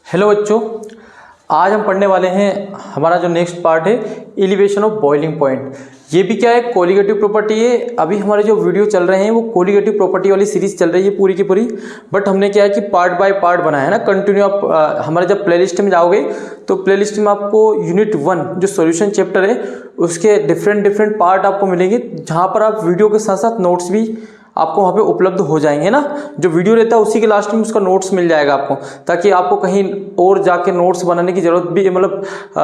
Hello बच्चों, आज हम पढ़ने वाले हैं हमारा जो नेक्स्ट पार्ट है एलिवेशन ऑफ बॉइलिंग पॉइंट। ये भी क्या है, कोलिगेटिव प्रॉपर्टी है। अभी हमारे जो वीडियो चल रहे हैं वो कोलिगेटिव प्रॉपर्टी वाली सीरीज चल रही है पूरी की पूरी, बट हमने क्या है कि पार्ट बाय पार्ट बनाया है ना। कंटिन्यू आप हमारे जब प्लेलिस्ट में जाओगे तो प्लेलिस्ट में आपको यूनिट 1 जो सॉल्यूशन चैप्टर है उसके डिफरेंट पार्ट आपको मिलेंगे, जहाँ पर आप वीडियो के साथ साथ नोट्स भी आपको वहाँ पे उपलब्ध हो जाएंगे ना। जो वीडियो रहता है उसी के लास्ट में उसका नोट्स मिल जाएगा आपको, ताकि आपको कहीं और जाके नोट्स बनाने की ज़रूरत भी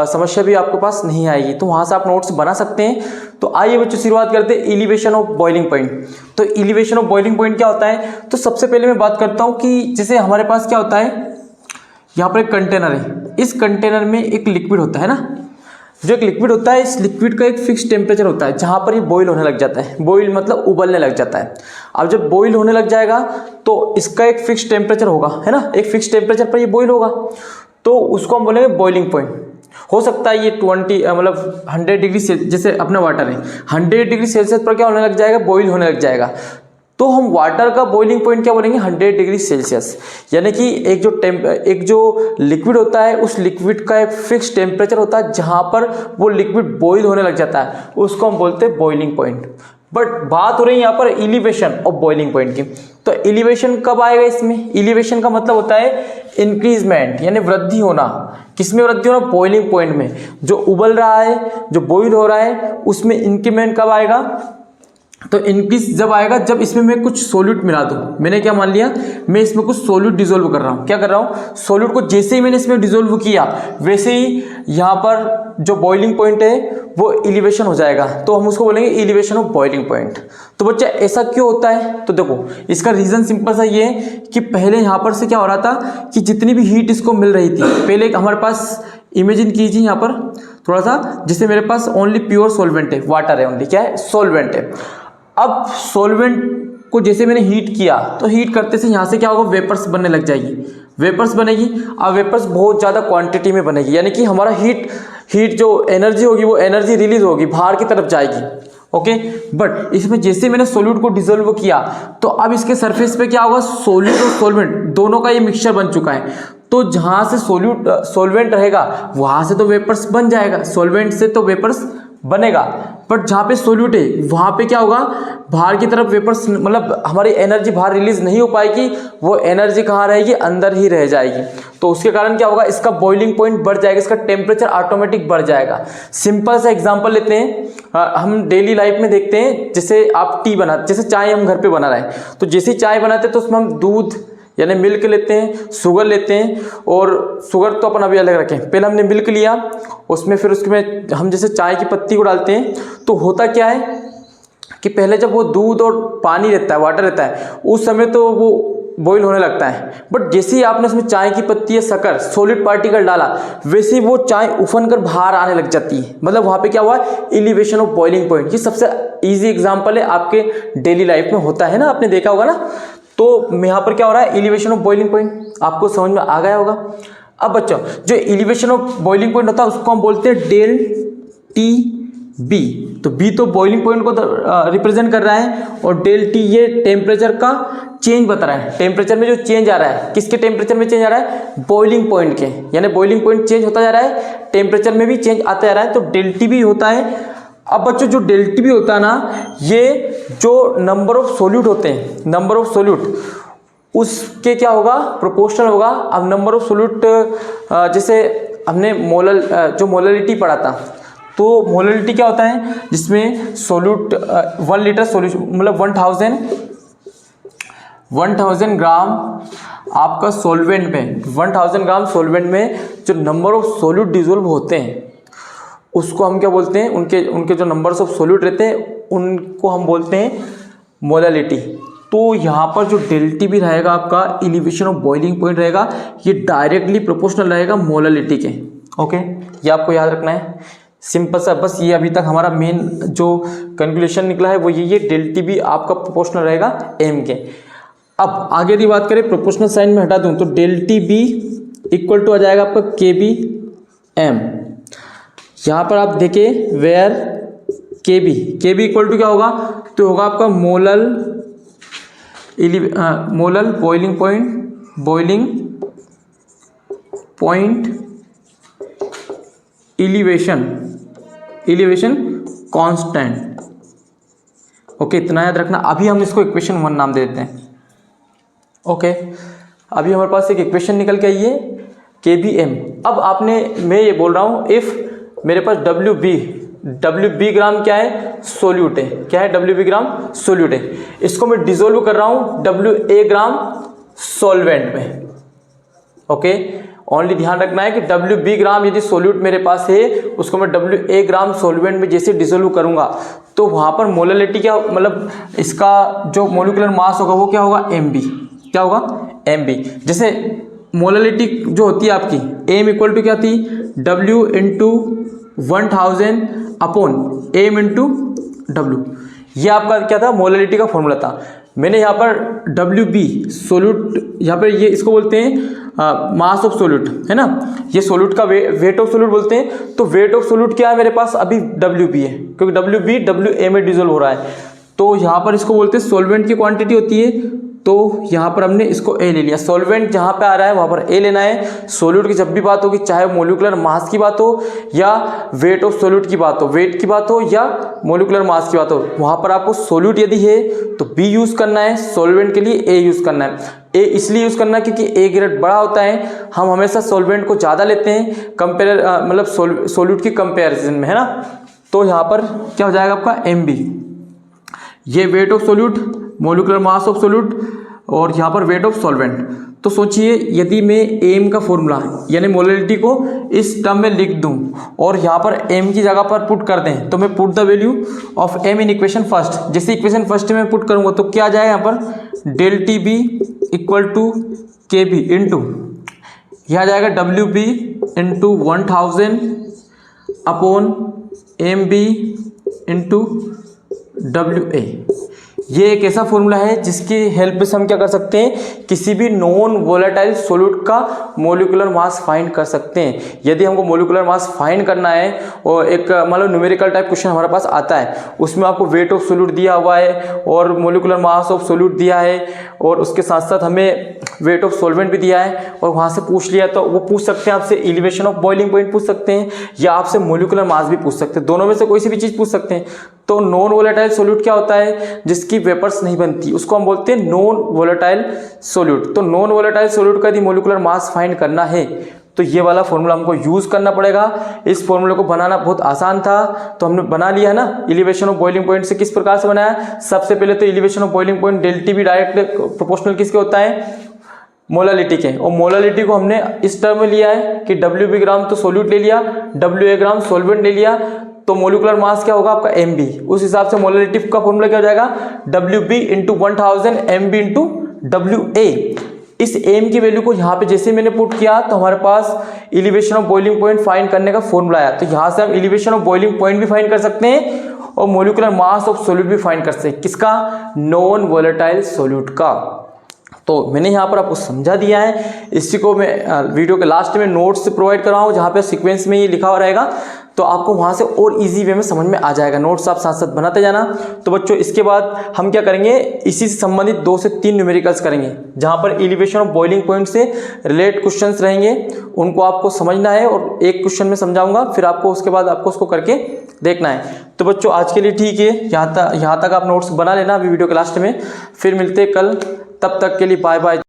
समस्या भी आपके पास नहीं आएगी, तो वहाँ से आप नोट्स बना सकते हैं। तो आइए बच्चों शुरुआत करते हैं एलिवेशन ऑफ बॉइलिंग पॉइंट। तो एलिवेशन ऑफ बॉइलिंग पॉइंट क्या होता है, तो सबसे पहले मैं बात करता हूँ कि जैसे हमारे पास क्या होता है, यहाँ पर एक कंटेनर है, इस कंटेनर में एक लिक्विड होता है ना। जो एक लिक्विड होता है, इस लिक्विड का एक फिक्स टेम्परेचर होता है जहाँ पर ये बॉईल होने लग जाता है। बॉईल मतलब उबलने लग जाता है। अब जब बॉईल होने लग जाएगा तो इसका एक फिक्स टेम्परेचर होगा, है ना। एक फिक्स टेम्परेचर पर ये बॉईल होगा तो उसको हम बोलेंगे बॉइलिंग पॉइंट। हो सकता है ये 100 डिग्री सेल्सियस, जैसे अपना वाटर है 100 डिग्री सेल्सियस पर क्या होने लग जाएगा, बॉईल होने लग जाएगा। तो हम वाटर का बॉइलिंग पॉइंट क्या बोलेंगे, 100 डिग्री सेल्सियस। यानी कि एक जो लिक्विड होता है उस लिक्विड का एक फिक्स टेम्परेचर होता है जहाँ पर वो लिक्विड बॉईल होने लग जाता है, उसको हम बोलते हैं बॉइलिंग पॉइंट। बट बात हो रही है यहाँ पर एलिवेशन ऑफ बॉइलिंग पॉइंट की। तो एलिवेशन कब आएगा इसमें, एलिवेशन का मतलब होता है इंक्रीजमेंट, यानी वृद्धि होना। किसमें वृद्धि होना, बॉइलिंग पॉइंट में। जो उबल रहा है, जो बॉईल हो रहा है, उसमें इंक्रीमेंट कब आएगा, तो इंक्रीज जब आएगा जब इसमें मैं कुछ सोल्यूट मिला दूं। मैंने क्या मान लिया, मैं इसमें कुछ सोल्यूट डिसोल्व कर रहा हूँ। क्या कर रहा हूँ, सोल्यूट को जैसे ही मैंने इसमें डिसोल्व किया वैसे ही यहाँ पर जो बॉइलिंग पॉइंट है वो एलिवेशन हो जाएगा। तो हम उसको बोलेंगे एलिवेशन ऑफ बॉइलिंग पॉइंट। तो बच्चा ऐसा क्यों होता है, तो देखो इसका रीज़न सिंपल सा ये है कि पहले यहाँ पर से क्या हो रहा था कि जितनी भी हीट इसको मिल रही थी, पहले हमारे पास इमेजिन कीजिए यहाँ पर थोड़ा सा, जैसे मेरे पास ओनली प्योर सॉल्वेंट है, वाटर है, ओनली क्या है, सॉल्वेंट है। अब सॉल्वेंट को जैसे मैंने हीट किया तो हीट करते से यहाँ से क्या होगा, वेपर्स बनने लग जाएगी, वेपर्स बनेगी। अब वेपर्स बहुत ज़्यादा क्वांटिटी में बनेगी, यानी कि हमारा हीट जो एनर्जी होगी वो एनर्जी रिलीज होगी, बाहर की तरफ जाएगी। ओके, बट इसमें जैसे मैंने सोल्यूट को डिसोल्व किया तो अब इसके सरफेस पे क्या होगा, सोल्यूट और सॉल्वेंट दोनों का ये मिक्सचर बन चुका है। तो जहाँ से सॉल्वेंट रहेगा वहाँ से तो वेपर्स बन जाएगा, सॉल्वेंट से तो वेपर्स बनेगा। बट जहाँ पे सोल्यूट है वहाँ पे क्या होगा, बाहर की तरफ वेपर्स, मतलब हमारी एनर्जी बाहर रिलीज नहीं हो पाएगी, वो एनर्जी कहाँ रहेगी, अंदर ही रह जाएगी। तो उसके कारण क्या होगा, इसका बॉइलिंग पॉइंट बढ़ जाएगा, इसका टेम्परेचर ऑटोमेटिक बढ़ जाएगा। सिंपल सा एग्जांपल लेते हैं, हम डेली लाइफ में देखते हैं, जैसे आप जैसे चाय हम घर पे बना रहे हैं, तो जैसे चाय बनाते हैं तो उसमें हम दूध यानी मिल्क लेते हैं, शुगर लेते हैं, और शुगर तो अपन अभी अलग रखें, पहले हमने मिल्क लिया, उसमें फिर उसमें हम जैसे चाय की पत्ती को डालते हैं। तो होता क्या है कि पहले जब वो दूध और पानी रहता है, वाटर रहता है, उस समय तो वो बॉईल होने लगता है। बट जैसे ही आपने उसमें चाय की पत्ती या शक्कर सॉलिड पार्टिकल डाला वैसे ही वो चाय उफन कर बाहर आने लग जाती है। मतलब वहाँ पे क्या हुआ, एलिवेशन ऑफ बॉइलिंग पॉइंट। ये सबसे ईजी एग्जाम्पल है, आपके डेली लाइफ में होता है ना, आपने देखा होगा ना। तो यहाँ पर क्या हो रहा है, एलिवेशन ऑफ बॉइलिंग पॉइंट, आपको समझ में आ गया होगा। अब बच्चों जो एलिवेशन ऑफ बॉइलिंग पॉइंट होता है उसको हम बोलते हैं डेल टी बी। तो बी तो बॉइलिंग पॉइंट को रिप्रेजेंट कर रहा है, और डेल टी ये टेम्परेचर का चेंज बता रहा है। टेम्परेचर में जो चेंज आ रहा है, किसके टेम्परेचर में चेंज आ रहा है, बॉइलिंग पॉइंट के, यानी बॉइलिंग पॉइंट चेंज होता जा रहा है, टेम्परेचर में भी चेंज आता जा रहा है, तो डेल टी बी होता है। अब बच्चों जो डेल टी बी होता है ना, ये जो नंबर ऑफ सोल्यूट होते हैं, नंबर ऑफ सोल्यूट उसके क्या होगा, प्रोपोर्शनल होगा। अब नंबर ऑफ सोल्यूट, जैसे हमने जो मोलरिटी पढ़ा था, तो मोलरिटी क्या होता है, जिसमें सोल्यूट 1 लीटर सोल्यूशन मतलब 1000 ग्राम आपका सॉल्वेंट में, 1000 ग्राम सॉल्वेंट में जो नंबर ऑफ सोल्यूट डिसोल्व होते हैं उसको हम क्या बोलते हैं, उनके जो नंबर्स ऑफ सोल्यूट रहते हैं उनको हम बोलते हैं मोलरिटी। तो यहाँ पर जो डेल टी भी रहेगा आपका एलिवेशन ऑफ बॉइलिंग पॉइंट रहेगा, ये डायरेक्टली प्रोपोर्शनल रहेगा मोलरिटी के। ओके, ये आपको याद रखना है, सिंपल सा। बस ये अभी तक हमारा मेन जो कंक्लूजन निकला है वो ये डेल टी भी आपका प्रोपोर्शनल रहेगा एम के। अब आगे की बात करें, प्रोपोर्शनल साइन में हटा दूं तो del T B equal to आ जाएगा आपका के बी एम। यहाँ पर आप देखें वेयर के बी इक्वल टू क्या होगा, तो होगा आपका molal boiling point elevation constant. Okay, इतना याद रखना। अभी हम इसको इक्वेशन 1 नाम दे देते हैं। ओके, अभी हमारे पास एक इक्वेशन निकल के आई है KBM। अब मैं ये बोल रहा हूँ इफ मेरे पास WB ग्राम क्या है, सोल्यूट है। क्या है, WB ग्राम सोल्यूट है। इसको मैं डिसोल्व कर रहा हूँ WA ग्राम सॉल्वेंट में। ओके, ओनली ध्यान रखना है कि WB ग्राम यदि सोल्यूट मेरे पास है, उसको मैं WA ग्राम सॉल्वेंट में जैसे डिसोल्व करूंगा तो वहां पर मोलरिटी क्या, मतलब इसका जो मोलिकुलर मास होगा वो क्या होगा, MB। क्या होगा, MB। जैसे मोलरिटी जो होती है आपकी M इक्वल टू क्या थी, W into 1000 upon M into W। ये आपका क्या था, मोलरिटी का फॉर्मूला था। मैंने यहाँ पर WB सोल्यूट, यहाँ पर ये इसको बोलते हैं मास ऑफ सोल्यूट, है ना। ये सोल्यूट का वेट ऑफ सोल्यूट बोलते हैं। तो वेट ऑफ सोल्यूट क्या है मेरे पास, अभी WB है, क्योंकि WB WA में डिसोल्व हो रहा है। तो यहाँ पर इसको बोलते हैं सोल्वेंट की क्वांटिटी होती है। तो यहाँ पर हमने इसको A ले लिया। सॉल्वेंट जहाँ पे आ रहा है वहाँ पर A लेना है। सोल्यूट की जब भी बात होगी, चाहे मोलिकुलर मास की बात हो या वेट ऑफ सोल्यूट की बात हो, वेट की बात हो या मोलिकुलर मास की बात हो, वहाँ पर आपको सोल्यूट यदि है तो B यूज़ करना है, सॉल्वेंट के लिए A यूज़ करना है। A इसलिए यूज़ करना है क्योंकि A ग्रेड बड़ा होता है। हम हमेशा सॉल्वेंट को ज़्यादा लेते हैं कंपेयर, मतलब सोल्यूट की कंपेरिजन में, है ना। तो यहाँ पर क्या हो जाएगा आपका MB। ये weight of solute, molecular mass of solute, और यहाँ पर वेट ऑफ सॉल्वेंट। तो सोचिए यदि मैं एम का फॉर्मूला यानी मोलरिटी को इस टर्म में लिख दूं और यहाँ पर m की जगह पर पुट कर दें, तो मैं put the value of m in equation first. जैसे इक्वेशन फर्स्ट में पुट करूँगा तो क्या जाए, यहाँ पर del T B equal to K B into, यहाँ जाएगा WB into 1000 upon MB into WA। ये एक ऐसा फॉर्मूला है जिसकी हेल्प से हम क्या कर सकते हैं, किसी भी नॉन वोलेटाइल सॉल्यूट का मोलिकुलर मास फाइंड कर सकते हैं। यदि हमको मोलिकुलर मास फाइंड करना है और एक मतलब न्यूमेरिकल टाइप क्वेश्चन हमारे पास आता है, उसमें आपको वेट ऑफ सॉल्यूट दिया हुआ है और मोलिकुलर मास ऑफ सॉल्यूट दिया है और उसके साथ साथ हमें वेट ऑफ सॉल्वेंट भी दिया है, और वहाँ से पूछ लिया तो वो पूछ सकते हैं आपसे एलिवेशन ऑफ बॉइलिंग पॉइंट पूछ सकते हैं या आपसे मोलिकुलर मास भी पूछ सकते हैं। दोनों में से कोई सी भी चीज़ पूछ सकते हैं। तो नॉन वोलेटाइल सॉल्यूट क्या होता है, जिसकी वेपर्स नहीं बनती, उसको हम बोलते हैं नॉन वोलेटाइल सॉल्यूट। तो नॉन वोलेटाइल सॉल्यूट का यदि मोलिकुलर मास फाइंड करना है तो ये वाला फॉर्मूला हमको यूज करना पड़ेगा। इस फॉर्मूले को बनाना बहुत आसान था, तो हमने बना लिया ना। एलिवेशन ऑफ बॉइलिंग पॉइंट से किस प्रकार से बनाया, सबसे पहले तो elevation of boiling point del T B direct proportional किसके होता है, मोलालिटी के। और मोलालिटी को हमने इस टर्म में लिया है कि WB ग्राम तो सोल्यूट ले लिया, WA ग्राम सॉल्वेंट ले लिया, तो मोलिकुलर मास क्या होगा आपका MB। उस हिसाब से मोलालिटी का फॉर्मूला क्या हो जाएगा, WB into 1000 MB into WA। इस M की वैल्यू को यहाँ पे जैसे मैंने पुट किया तो हमारे पास elevation of boiling point find करने का फॉर्मूला आया। तो यहाँ से हम एलिवेशन ऑफ बॉइलिंग पॉइंट भी फाइंड कर सकते हैं और मोलिकुलर मास ऑफ सोल्यूट भी फाइंड कर सकते हैं। किसका, नॉन वोलेटाइल सोल्यूट का। तो मैंने यहाँ पर आपको समझा दिया है। इसी को मैं वीडियो के लास्ट में नोट्स प्रोवाइड कर रहा हूँ, जहाँ पे सीक्वेंस में ये लिखा हुआ रहेगा, तो आपको वहाँ से और इजी वे में समझ में आ जाएगा। नोट्स आप साथ साथ बनाते जाना। तो बच्चों इसके बाद हम क्या करेंगे, इसी से संबंधित 2 से 3 न्यूमेरिकल्स करेंगे, जहाँ पर एलिवेशन ऑफ बॉइलिंग पॉइंट से रिलेटेड क्वेश्चंस रहेंगे, उनको आपको समझना है और एक क्वेश्चन में समझाऊंगा, फिर आपको उसके बाद आपको उसको करके देखना है। तो बच्चों आज के लिए ठीक है, यहाँ तक आप नोट्स बना लेना अभी वीडियो के लास्ट में। फिर मिलते हैं कल, तब तक के लिए बाय बाय।